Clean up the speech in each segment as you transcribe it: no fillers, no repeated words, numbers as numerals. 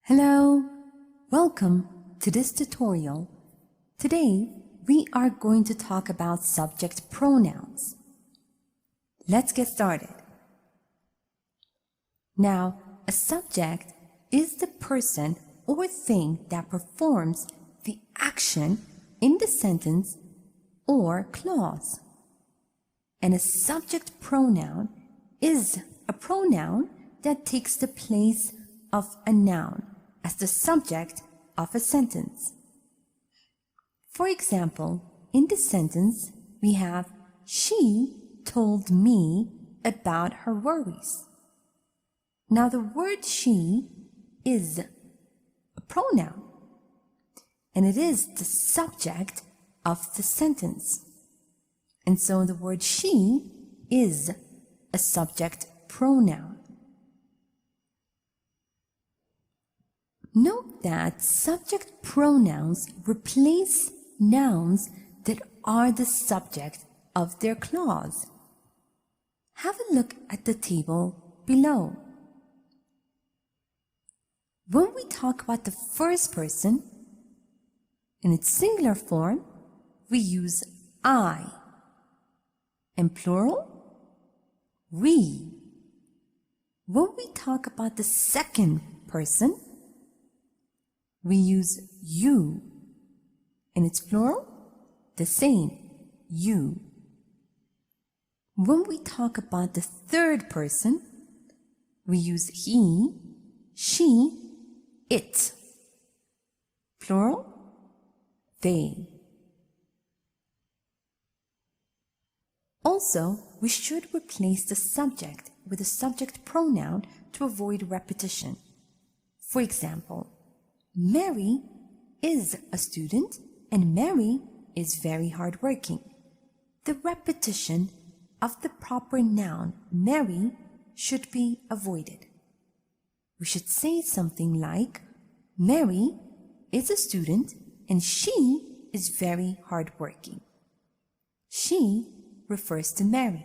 Hello, welcome to this tutorial. Today we are going to talk about subject pronouns. Let's get started. Now, a subject is the person or thing that performs the action in the sentence or clause. And a subject pronoun is a pronoun that takes the place of a noun as the subject of a sentence. For example, in the sentence we have, she told me about her worries. Now the word she is a pronoun and it is the subject of the sentence. And so the word she is a subject pronoun. Note that subject pronouns replace nouns that are the subject of their clause. Have a look at the table below. When we talk about the first person, in its singular form, we use I. In plural, we. When we talk about the second person, we use you. In its plural, the same, you. When we talk about the third person, we use he, she, it. Plural, they. Also, we should replace the subject with a subject pronoun to avoid repetition. For example, Mary is a student and Mary is very hardworking. The repetition of the proper noun Mary should be avoided. We should say something like, Mary is a student and she is very hardworking. She refers to Mary.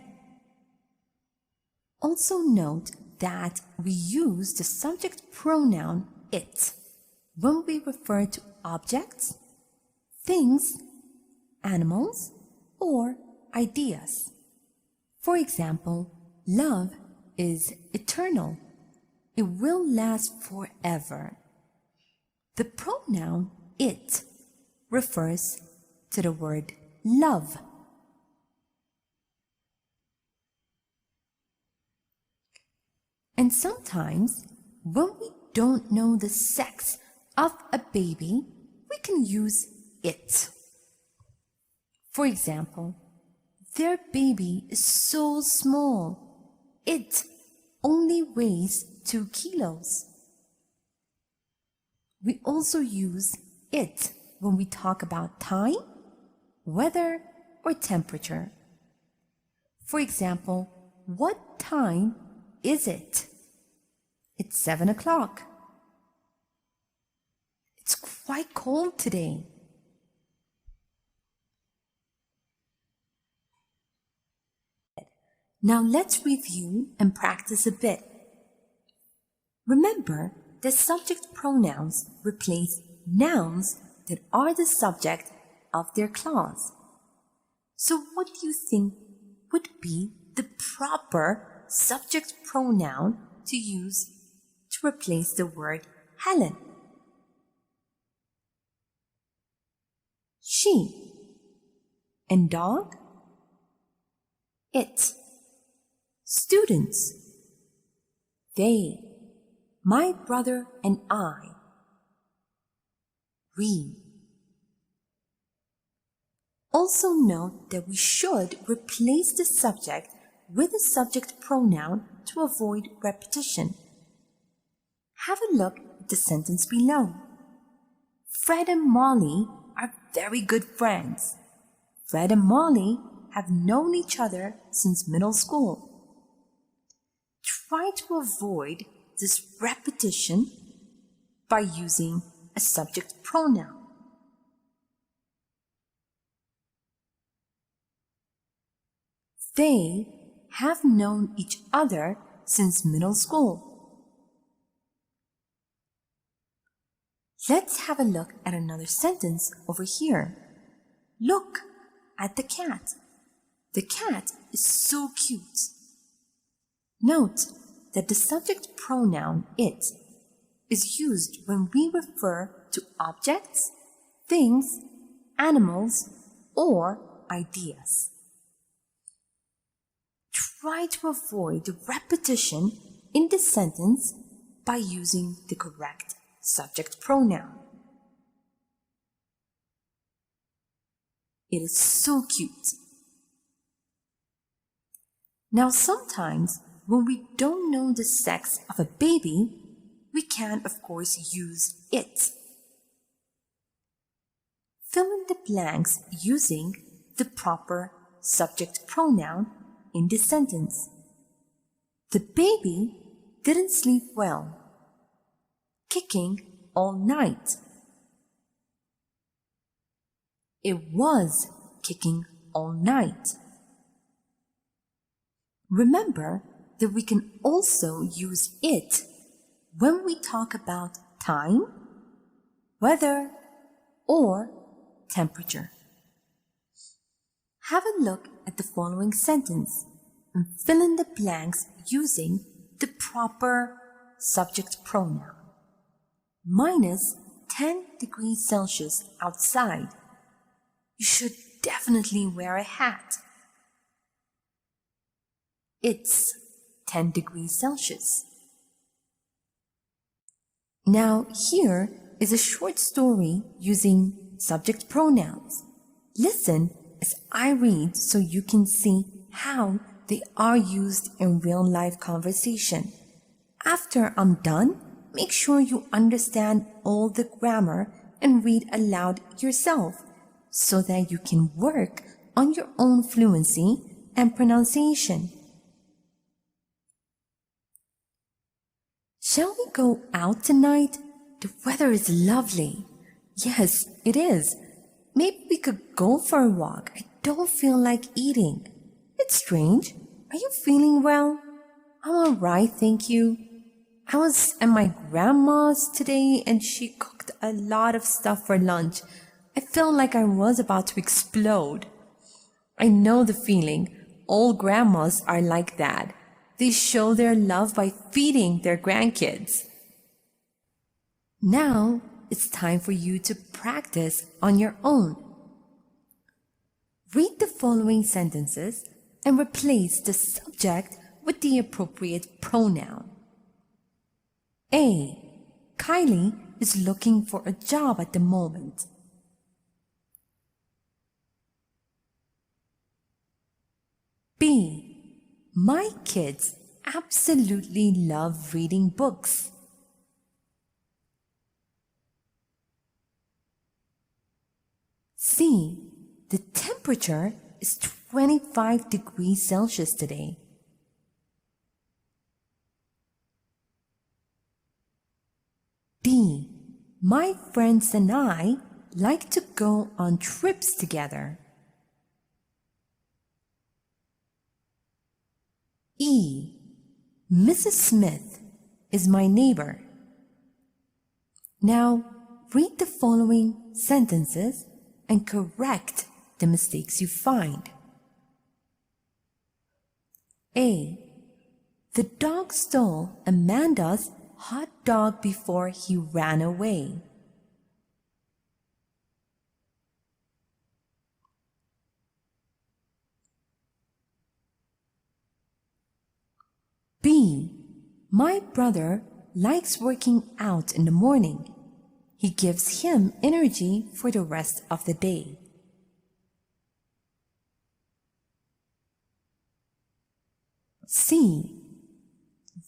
Also note that we use the subject pronoun it when we refer to objects, things, animals, or ideas. For example, love is eternal. It will last forever. The pronoun it refers to the word love. And sometimes, when we don't know the sex of a baby, we can use it. For example, their baby is so small. It only weighs 2 kilos. We also use it when we talk about time, weather, or temperature. For example, what time is it? It's 7 o'clock. It's quite cold today. Now let's review and practice a bit. Remember that subject pronouns replace nouns that are the subject of their clause. So what do you think would be the proper subject pronoun to use to replace the word Helen? She. And dog? It. Students. They. My brother and I. We. Also note that we should replace the subject with a subject pronoun to avoid repetition. Have a look at the sentence below. Fred and Molly are very good friends. Fred and Molly have known each other since middle school. Try to avoid this repetition by using a subject pronoun. They have known each other since middle school. Let's have a look at another sentence over here. Look at the cat. The cat is so cute. Note that the subject pronoun it is used when we refer to objects, things, animals, or ideas. Try to avoid the repetition in the sentence by using the correct subject pronoun. It is so cute. Now sometimes when we don't know the sex of a baby, we can of course use it. Fill in the blanks using the proper subject pronoun in the sentence. The baby didn't sleep well, kicking all night. It was kicking all night. Remember that we can also use it when we talk about time, weather, or temperature. Have a look at the following sentence and fill in the blanks using the proper subject pronoun. Minus 10 degrees Celsius outside. You should definitely wear a hat. It's 10 degrees Celsius. Now here is a short story using subject pronouns. Listen as I read so you can see how they are used in real life conversation. After I'm done, make sure you understand all the grammar and read aloud yourself so that you can work on your own fluency and pronunciation. Shall we go out tonight? The weather is lovely. Yes, it is. Maybe we could go for a walk. I don't feel like eating. It's strange. Are you feeling well? I'm alright, thank you. I was at my grandma's today and she cooked a lot of stuff for lunch. I felt like I was about to explode. I know the feeling. All grandmas are like that. They show their love by feeding their grandkids. Now it's time for you to practice on your own. Read the following sentences and replace the subject with the appropriate pronoun. A. Kylie is looking for a job at the moment. B. My kids absolutely love reading books. C. The temperature is 25 degrees Celsius today. D. My friends and I like to go on trips together. E. Mrs. Smith is my neighbor. Now read the following sentences and correct the mistakes you find. A. The dog stole Amanda's hot dog before he ran away. B. My brother likes working out in the morning. He gives him energy for the rest of the day. C.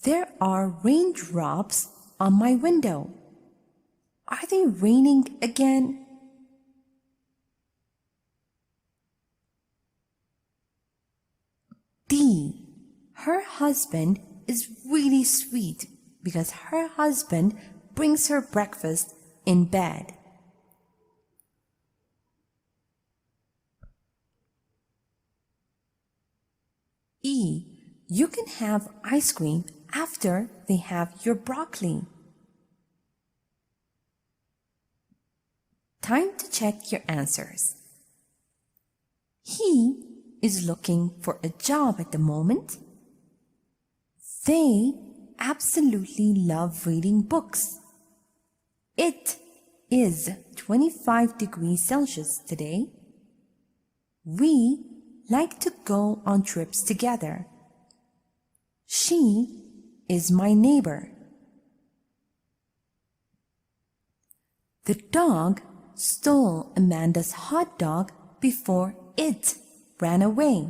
There are raindrops on my window. Are they raining again? D. Her husband is really sweet because her husband brings her breakfast in bed. E. You can have ice cream after they have your broccoli. Time to check your answers. He is looking for a job at the moment. They absolutely love reading books. It is 25 degrees Celsius today. We like to go on trips together. She is my neighbor. The dog stole Amanda's hot dog before it ran away.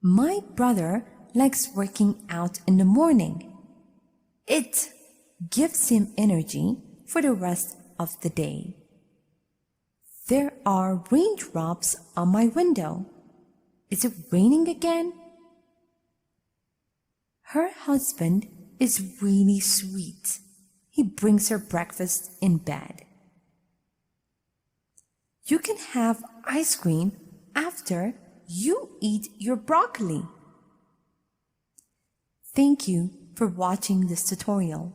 My brother likes working out in the morning. It gives him energy for the rest of the day. There are raindrops on my window. Is it raining again? Her husband is really sweet. He brings her breakfast in bed. You can have ice cream after you eat your broccoli. Thank you for watching this tutorial.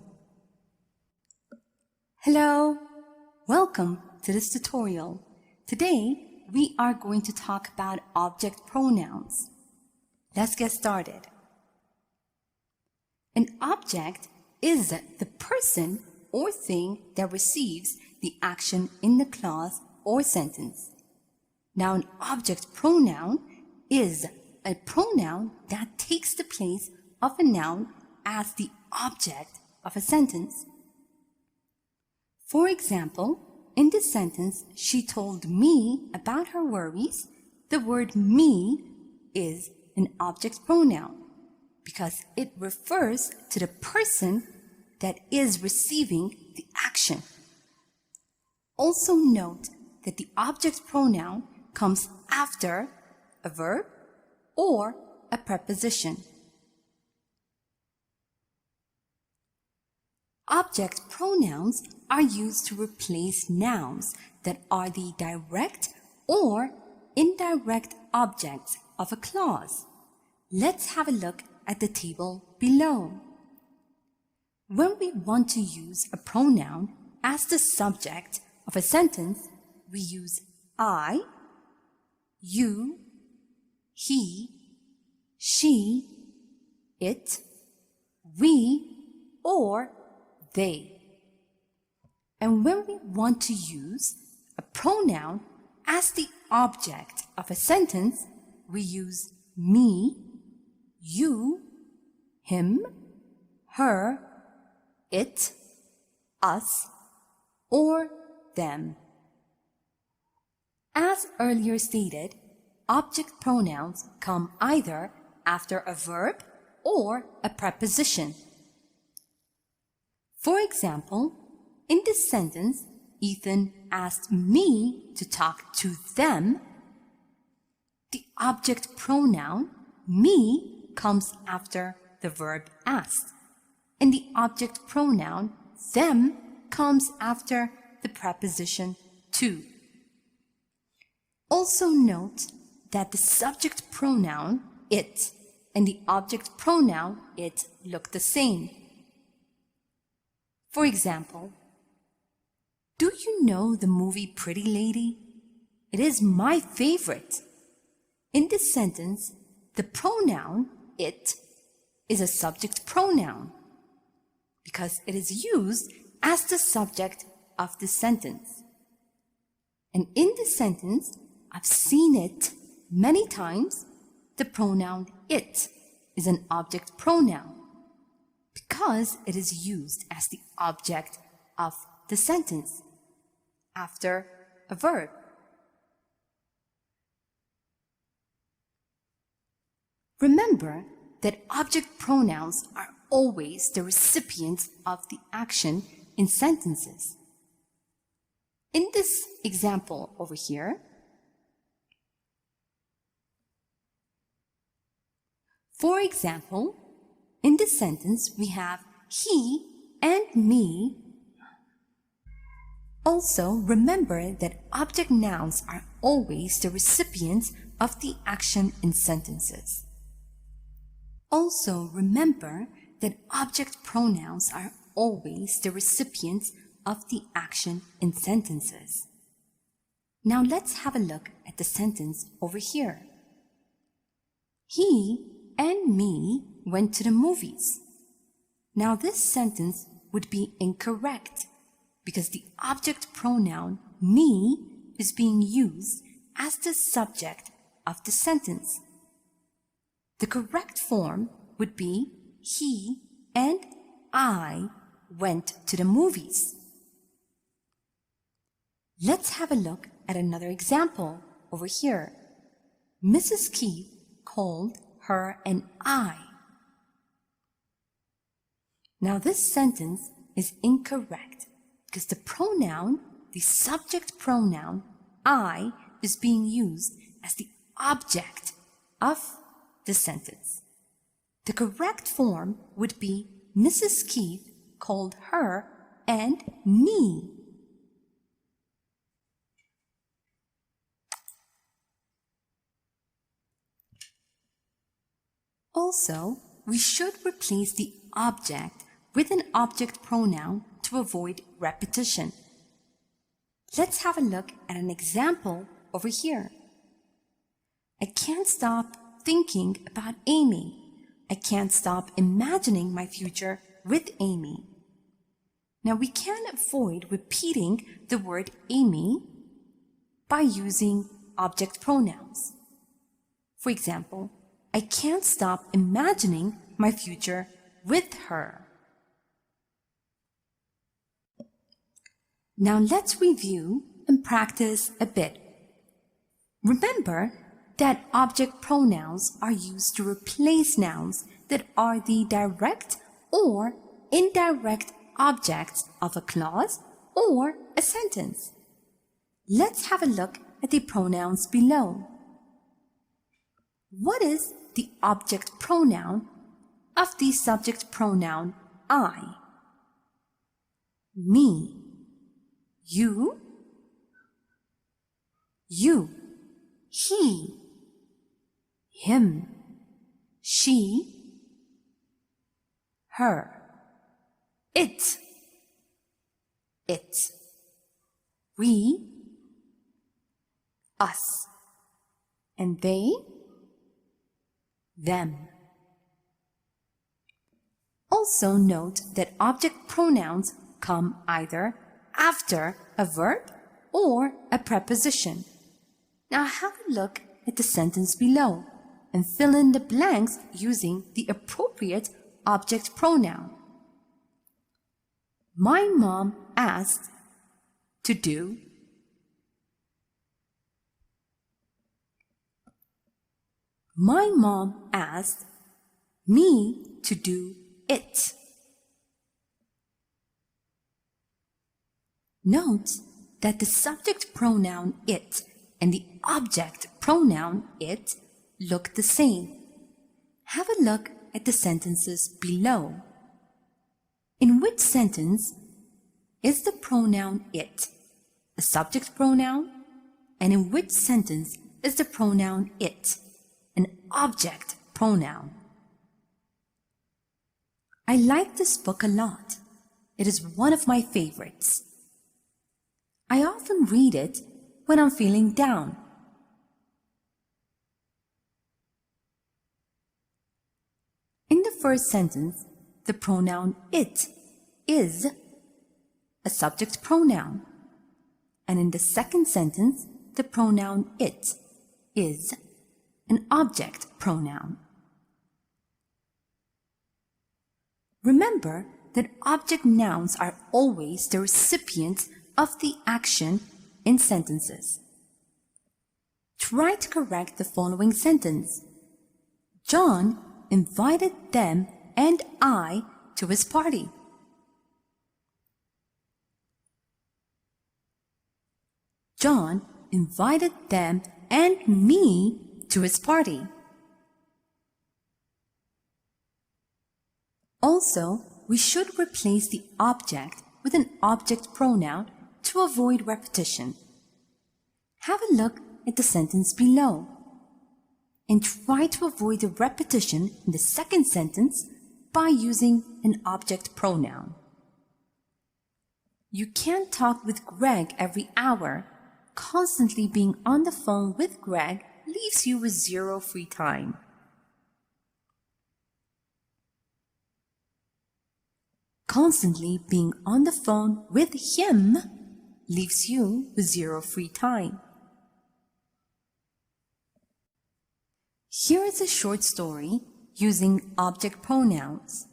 Hello, welcome to this tutorial. Today, we are going to talk about object pronouns. Let's get started. An object is the person or thing that receives the action in the clause or sentence. Now, an object pronoun is a pronoun that takes the place of a noun as the object of a sentence. For example, in this sentence, she told me about her worries. The word me is an object pronoun because it refers to the person that is receiving the action. Also note that the object pronoun comes after a verb or a preposition. Object pronouns are used to replace nouns that are the direct or indirect objects of a clause. Let's have a look at the table below. When we want to use a pronoun as the subject of a sentence, we use I, you, he, she, it, we, or they. And when we want to use a pronoun as the object of a sentence, we use me, you, him, her, it, us, or them. As earlier stated, object pronouns come either after a verb or a preposition. For example, in this sentence, Ethan asked me to talk to them. The object pronoun me comes after the verb asked, and the object pronoun them comes after the preposition to. Also note that the subject pronoun it and the object pronoun it look the same. For example, do you know the movie Pretty Lady? It is my favorite. In this sentence, the pronoun it is a subject pronoun because it is used as the subject of the sentence. And in this sentence, I've seen it many times. The pronoun it is an object pronoun because it is used as the object of the sentence after a verb. Remember that object pronouns are always the recipients of the action in sentences. In this example over here, for example, in this sentence we have he and me. Also, remember that object nouns are always the recipients of the action in sentences. Also, remember that object pronouns are always the recipients of the action in sentences. Now let's have a look at the sentence over here. He and me went to the movies. Now this sentence would be incorrect because the object pronoun me is being used as the subject of the sentence. The correct form would be he and I went to the movies. Let's have a look at another example over here. Mrs. Keith called her and I. Now this sentence is incorrect because the pronoun, the subject pronoun, I, is being used as the object of the sentence. The correct form would be Mrs. Keith called her and me. Also, we should replace the object with an object pronoun to avoid repetition. Let's have a look at an example over here. I can't stop thinking about Amy. I can't stop imagining my future with Amy. Now we can avoid repeating the word Amy by using object pronouns. For example, I can't stop imagining my future with her. Now let's review and practice a bit. Remember that object pronouns are used to replace nouns that are the direct or indirect objects of a clause or a sentence. Let's have a look at the pronouns below. What is the object pronoun of the subject pronoun I? Me. You. You. He. Him. She. Her. It. It. We. Us. And they. Them. Also note that object pronouns come either after a verb or a preposition. Now have a look at the sentence below and fill in the blanks using the appropriate object pronoun. My mom asked to do. My mom asked me to do it. Note that the subject pronoun it and the object pronoun it look the same. Have a look at the sentences below. In which sentence is the pronoun it a subject pronoun, and in which sentence is the pronoun it an object pronoun? I like this book a lot. It is one of my favorites. I often read it when I'm feeling down. In the first sentence, the pronoun it is a subject pronoun, and in the second sentence, the pronoun it is an object pronoun. Remember that object nouns are always the recipients of the action in sentences. Try to correct the following sentence. John invited them and I to his party. John invited them and me to his party. Also, we should replace the object with an object pronoun to avoid repetition. Have a look at the sentence below and try to avoid the repetition in the second sentence by using an object pronoun. You can't talk with Greg every hour. Constantly being on the phone with Greg leaves you with zero free time. Constantly being on the phone with him leaves you with zero free time. Here is a short story using object pronouns.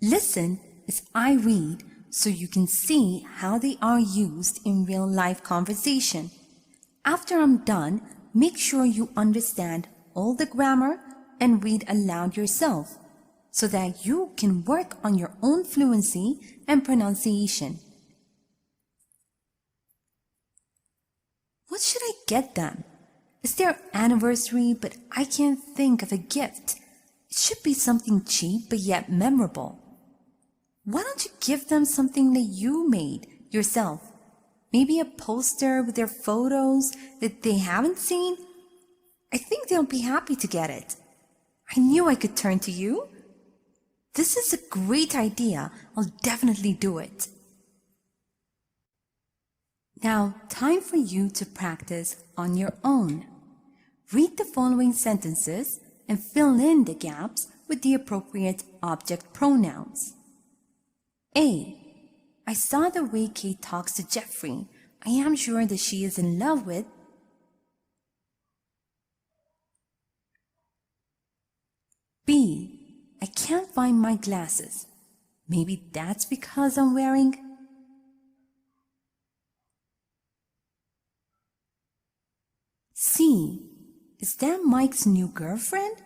Listen as I read so you can see how they are used in real-life conversation. After I'm done, make sure you understand all the grammar and read aloud yourself so that you can work on your own fluency and pronunciation. What should I get them? It's their anniversary, but I can't think of a gift. It should be something cheap but yet memorable. Why don't you give them something that you made yourself? Maybe a poster with their photos that they haven't seen? I think they'll be happy to get it. I knew I could turn to you. This is a great idea. I'll definitely do it. Now, time for you to practice on your own. Read the following sentences and fill in the gaps with the appropriate object pronouns. A. I saw the way Kate talks to Jeffrey. I am sure that she is in love with. B. I can't find my glasses. Maybe that's because I'm wearing. C. Is that Mike's new girlfriend?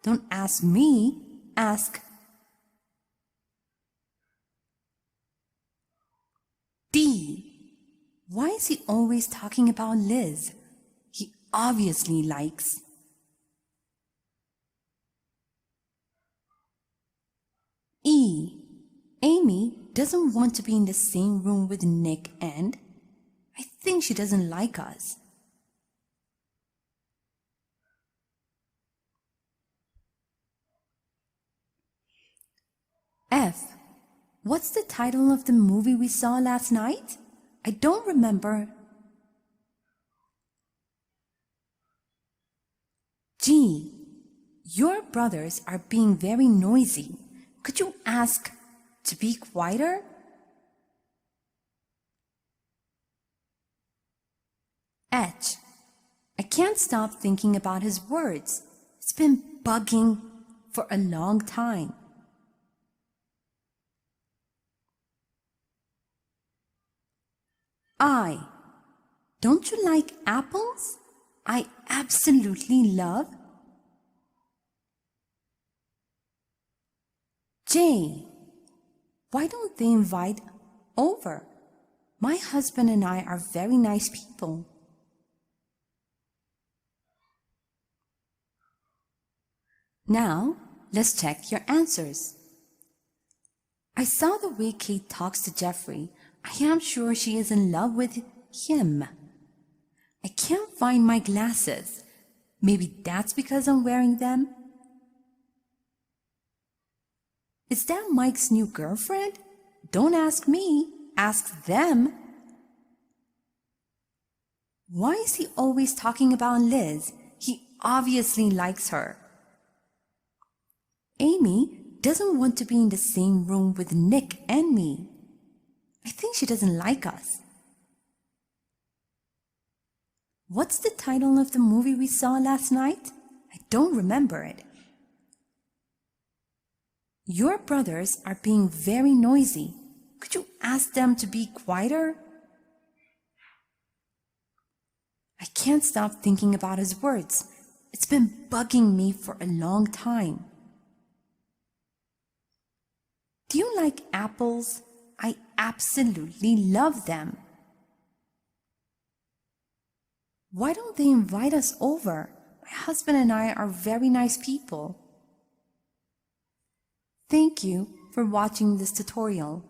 Don't ask me, ask. D. Why is he always talking about Liz? He obviously likes. E. Amy doesn't want to be in the same room with Nick and I think she doesn't like us. F. What's the title of the movie we saw last night? I don't remember. G. Your brothers are being very noisy. Could you ask to be quieter? H. I can't stop thinking about his words. It's been bugging for a long time. I. Don't you like apples? I absolutely love. J. Why don't they invite over? My husband and I are very nice people. Now, let's check your answers. I saw the way Kate talks to Jeffrey. I am sure she is in love with him. I can't find my glasses. Maybe that's because I'm wearing them. Is that Mike's new girlfriend? Don't ask me, ask them. Why is he always talking about Liz? He obviously likes her. Amy doesn't want to be in the same room with Nick and me. I think she doesn't like us. What's the title of the movie we saw last night? I don't remember it. Your brothers are being very noisy. Could you ask them to be quieter? I can't stop thinking about his words. It's been bugging me for a long time. Do you like apples? I absolutely love them. Why don't they invite us over? My husband and I are very nice people. Thank you for watching this tutorial.